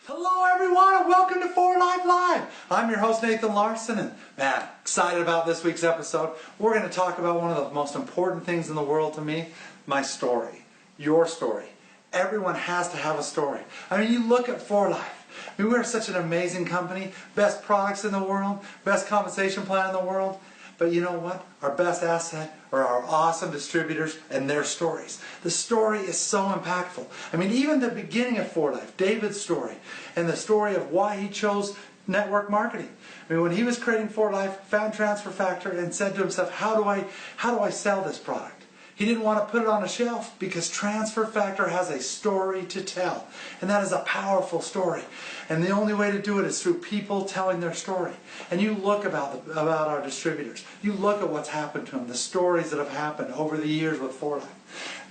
Hello everyone and welcome to 4Life Live. I'm your host Nathan Larson and man, excited about this week's episode. We're going to talk about one of the most important things in the world to me, my story, your story. Everyone has to have a story. I mean, you look at 4Life. I mean, we're such an amazing company, best products in the world, best compensation plan in the world. But you know what? Our best asset are our awesome distributors and their stories. The story is so impactful. I mean, even the beginning of 4Life, David's story, and the story of why he chose network marketing. I mean, when he was creating 4Life, found Transfer Factor and said to himself, how do I sell this product? He didn't want to put it on a shelf because Transfer Factor has a story to tell. And that is a powerful story. And the only way to do it is through people telling their story. And you look about our distributors. You look at what's happened to them, the stories that have happened over the years with 4Life.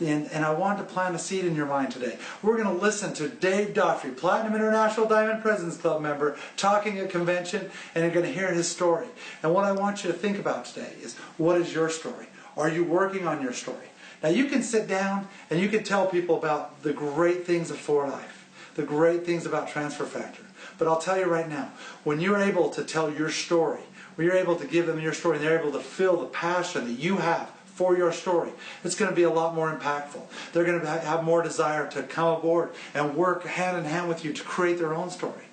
And I wanted to plant a seed in your mind today. We're going to listen to Dave Daughtry, Platinum International Diamond Presidents Club member, talking at convention, and you're going to hear his story. And what I want you to think about today is, what is your story? Are you working on your story? Now you can sit down and you can tell people about the great things of 4Life, the great things about Transfer Factor. But I'll tell you right now, when you're able to tell your story, when you're able to give them your story and they're able to feel the passion that you have for your story, it's going to be a lot more impactful. They're going to have more desire to come aboard and work hand in hand with you to create their own story.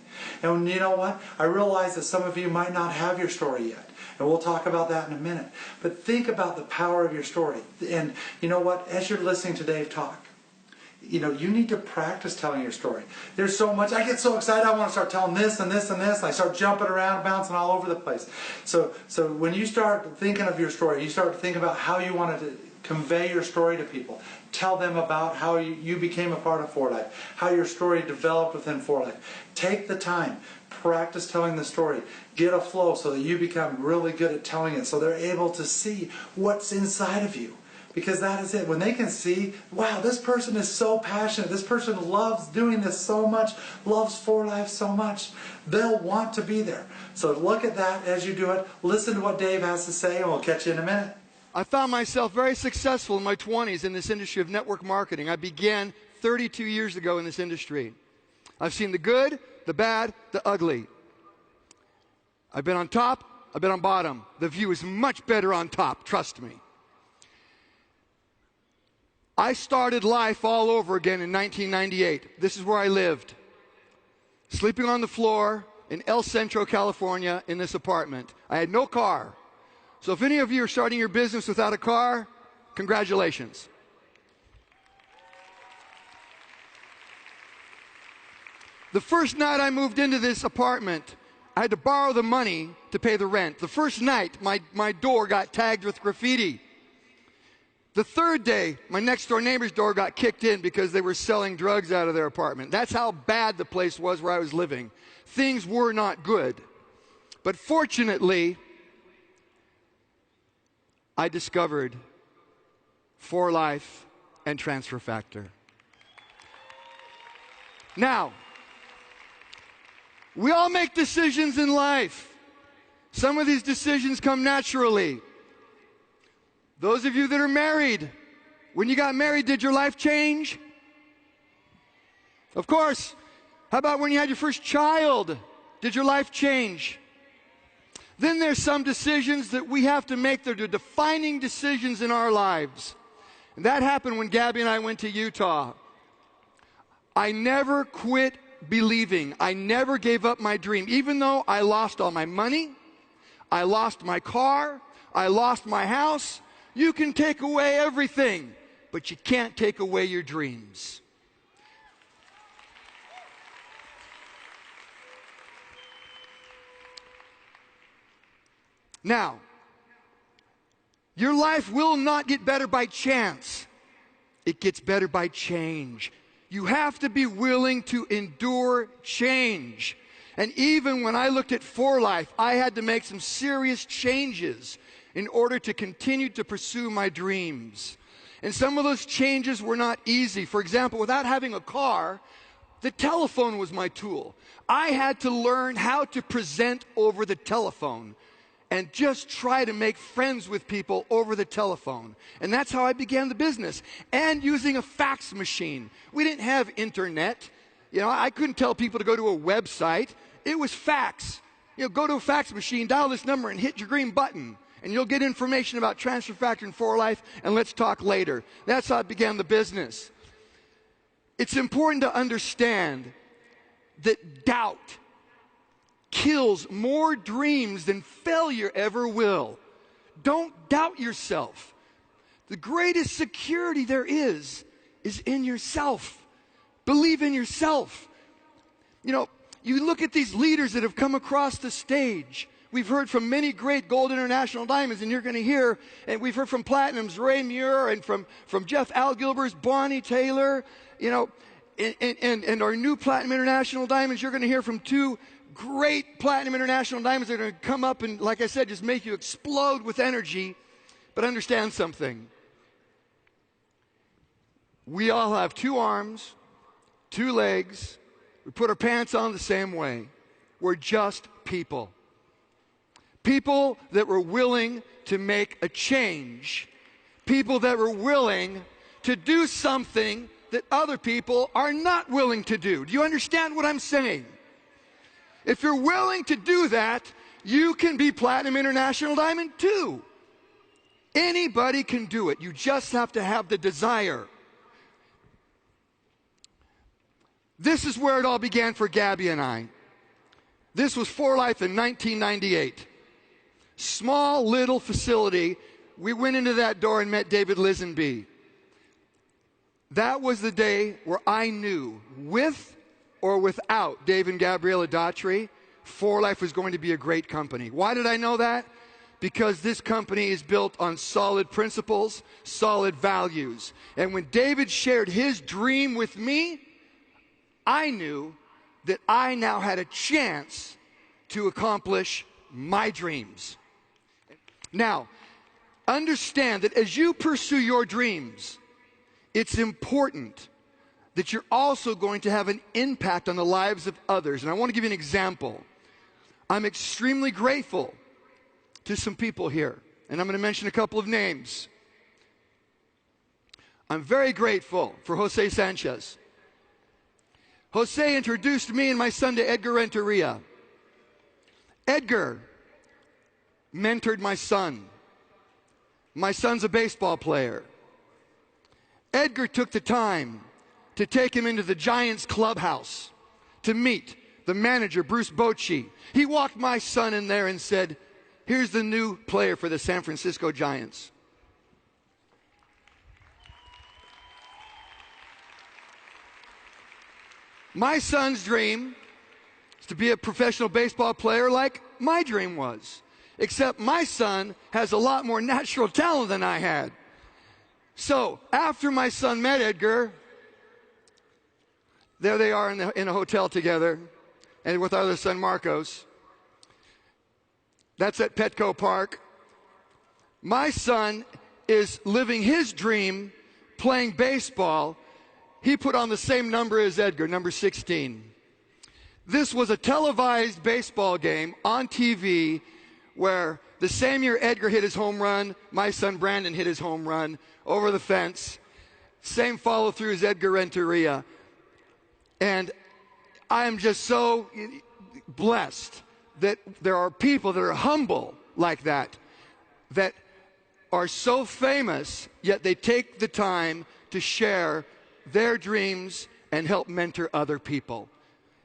And you know what? I realize that some of you might not have your story yet. And we'll talk about that in a minute. But think about the power of your story. And you know what? As you're listening to Dave talk, you know, you need to practice telling your story. There's so much. I get so excited. I want to start telling this and this and this. And I start jumping around, bouncing all over the place. So when you start thinking of your story, you start to think about how you want to convey your story to people. Tell them about how you became a part of 4Life, how your story developed within 4Life. Take the time. Practice telling the story. Get a flow so that you become really good at telling it, so they're able to see what's inside of you. Because that is it. When they can see, wow, this person is so passionate, this person loves doing this so much, loves 4Life so much, they'll want to be there. So look at that as you do it. Listen to what Dave has to say, and we'll catch you in a minute. I found myself very successful in my 20s in this industry of network marketing. I began 32 years ago in this industry. I've seen the good, the bad, the ugly. I've been on top, I've been on bottom. The view is much better on top, trust me. I started life all over again in 1998. This is where I lived. Sleeping on the floor in El Centro, California, in this apartment. I had no car. So if any of you are starting your business without a car, congratulations. The first night I moved into this apartment, I had to borrow the money to pay the rent. The first night, my door got tagged with graffiti. The third day, my next door neighbor's door got kicked in because they were selling drugs out of their apartment. That's how bad the place was where I was living. Things were not good. But fortunately, I discovered 4Life and Transfer Factor. Now, we all make decisions in life. Some of these decisions come naturally. Those of you that are married, when you got married, did your life change? Of course. How about when you had your first child? Did your life change? Then there's some decisions that we have to make that are defining decisions in our lives. And that happened when Gabby and I went to Utah. I never quit believing. I never gave up my dream. Even though I lost all my money, I lost my car, I lost my house. You can take away everything, but you can't take away your dreams. Now, your life will not get better by chance. It gets better by change. You have to be willing to endure change. And even when I looked at 4Life, I had to make some serious changes in order to continue to pursue my dreams. And some of those changes were not easy. For example, without having a car, the telephone was my tool. I had to learn how to present over the telephone and just try to make friends with people over the telephone. And that's how I began the business. And using a fax machine. We didn't have internet. You know, I couldn't tell people to go to a website. It was fax. You know, go to a fax machine, dial this number, and hit your green button. And you'll get information about transfer factor and For Life, and let's talk later. That's how I began the business. It's important to understand that doubt kills more dreams than failure ever will. Don't doubt yourself. The greatest security there is in yourself. Believe in yourself. You know, you look at these leaders that have come across the stage. We've heard from many great gold international diamonds, and you're going to hear, and we've heard from platinums, Ray Muir, and from Jeff Algilber's Bonnie Taylor, you know, and our new platinum international diamonds. You're going to hear from two great platinum international diamonds that are going to come up and, like I said, just make you explode with energy. But understand something. We all have two arms, two legs. We put our pants on the same way. We're just people. People that were willing to make a change. People that were willing to do something that other people are not willing to do. Do you understand what I'm saying? If you're willing to do that, you can be Platinum International Diamond too. Anybody can do it. You just have to have the desire. This is where it all began for Gabby and I. This was For Life in 1998. Small little facility. We went into that door and met David Lisenby. That was the day where I knew, with or without Dave and Gabriella Daughtry, For Life was going to be a great company. Why did I know that? Because this company is built on solid principles, solid values. And when David shared his dream with me, I knew that I now had a chance to accomplish my dreams. Now, understand that as you pursue your dreams, it's important that you're also going to have an impact on the lives of others. And I want to give you an example. I'm extremely grateful to some people here, and I'm going to mention a couple of names. I'm very grateful for Jose Sanchez. Jose introduced me and my son to Edgar Renteria. Edgar mentored my son. My son's a baseball player. Edgar took the time to take him into the Giants clubhouse to meet the manager, Bruce Bochy. He walked my son in there and said, "Here's the new player for the San Francisco Giants." My son's dream is to be a professional baseball player like my dream was. Except my son has a lot more natural talent than I had. So after my son met Edgar, there they are in a hotel together, and with our other son Marcos. That's at Petco Park. My son is living his dream playing baseball. He put on the same number as Edgar, number 16. This was a televised baseball game on TV where the same year Edgar hit his home run, my son Brandon hit his home run over the fence. Same follow through as Edgar Renteria. And I am just so blessed that there are people that are humble like that, that are so famous, yet they take the time to share their dreams and help mentor other people.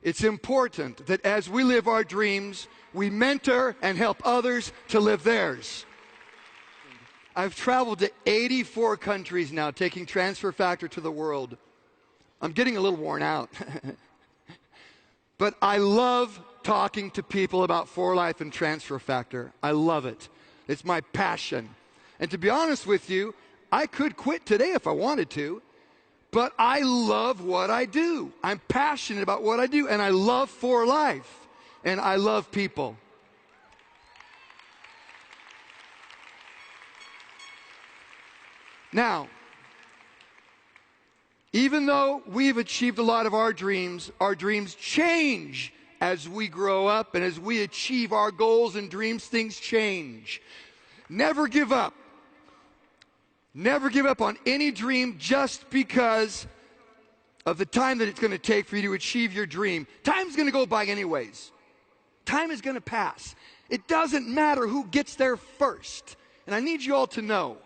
It's important that as we live our dreams, we mentor and help others to live theirs. I've traveled to 84 countries now, taking Transfer Factor to the world. I'm getting a little worn out. But I love talking to people about For Life and Transfer Factor. I love it. It's my passion. And to be honest with you, I could quit today if I wanted to, but I love what I do. I'm passionate about what I do, and I love For Life, and I love people. Now, even though we've achieved a lot of our dreams change as we grow up, and as we achieve our goals and dreams, things change. Never give up. Never give up on any dream just because of the time that it's going to take for you to achieve your dream, time's going to go by anyways. Time is going to pass. It doesn't matter who gets there first. And I need you all to know,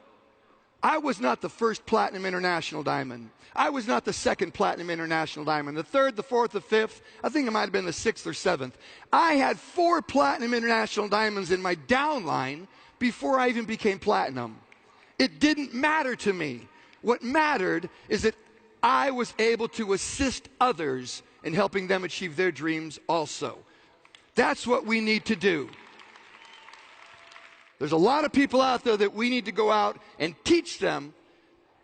I was not the first Platinum International Diamond. I was not the second Platinum International Diamond. The third, the fourth, the fifth, I think it might have been the sixth or seventh. I had 4 Platinum International Diamonds in my downline before I even became Platinum. It didn't matter to me. What mattered is that I was able to assist others in helping them achieve their dreams also. That's what we need to do. There's a lot of people out there that we need to go out and teach them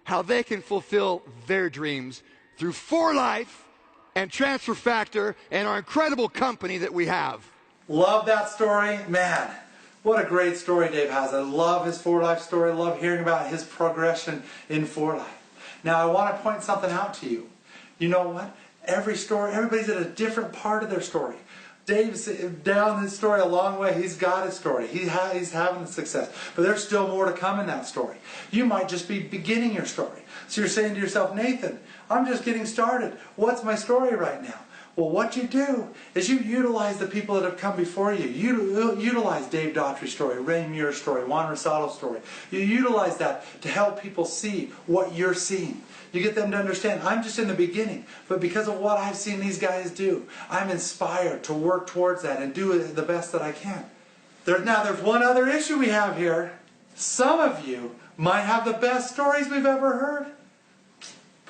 how they can fulfill their dreams through 4Life and Transfer Factor and our incredible company that we have. Love that story. Man, what a great story Dave has. I love his 4Life story. I love hearing about his progression in 4Life. Now I want to point something out to you. You know what? Every story, everybody's at a different part of their story. Dave's down his story a long way. He's got his story. He's having the success. But there's still more to come in that story. You might just be beginning your story. So you're saying to yourself, Nathan, I'm just getting started. What's my story right now? Well, what you do is you utilize the people that have come before you. You utilize Dave Daughtry's story, Ray Muir's story, Juan Rosato's story. You utilize that to help people see what you're seeing. You get them to understand, I'm just in the beginning, but because of what I've seen these guys do, I'm inspired to work towards that and do the best that I can. Now, there's one other issue we have here. Some of you might have the best stories we've ever heard,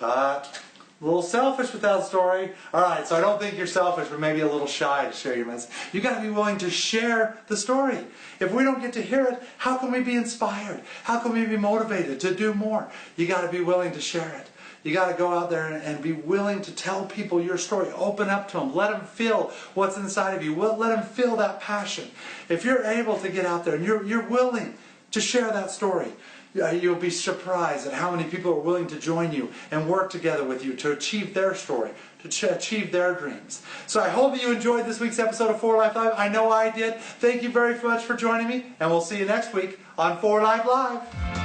but a little selfish with that story. Alright, so I don't think you're selfish, but maybe a little shy to share your message. You've got to be willing to share the story. If we don't get to hear it, how can we be inspired? How can we be motivated to do more? You got to be willing to share it. You got to go out there and be willing to tell people your story. Open up to them. Let them feel what's inside of you. Let them feel that passion. If you're able to get out there and you're willing to share that story, you'll be surprised at how many people are willing to join you and work together with you to achieve their story, to achieve their dreams. So I hope that you enjoyed this week's episode of 4Life Live. I know I did. Thank you very much for joining me, and we'll see you next week on 4Life Live.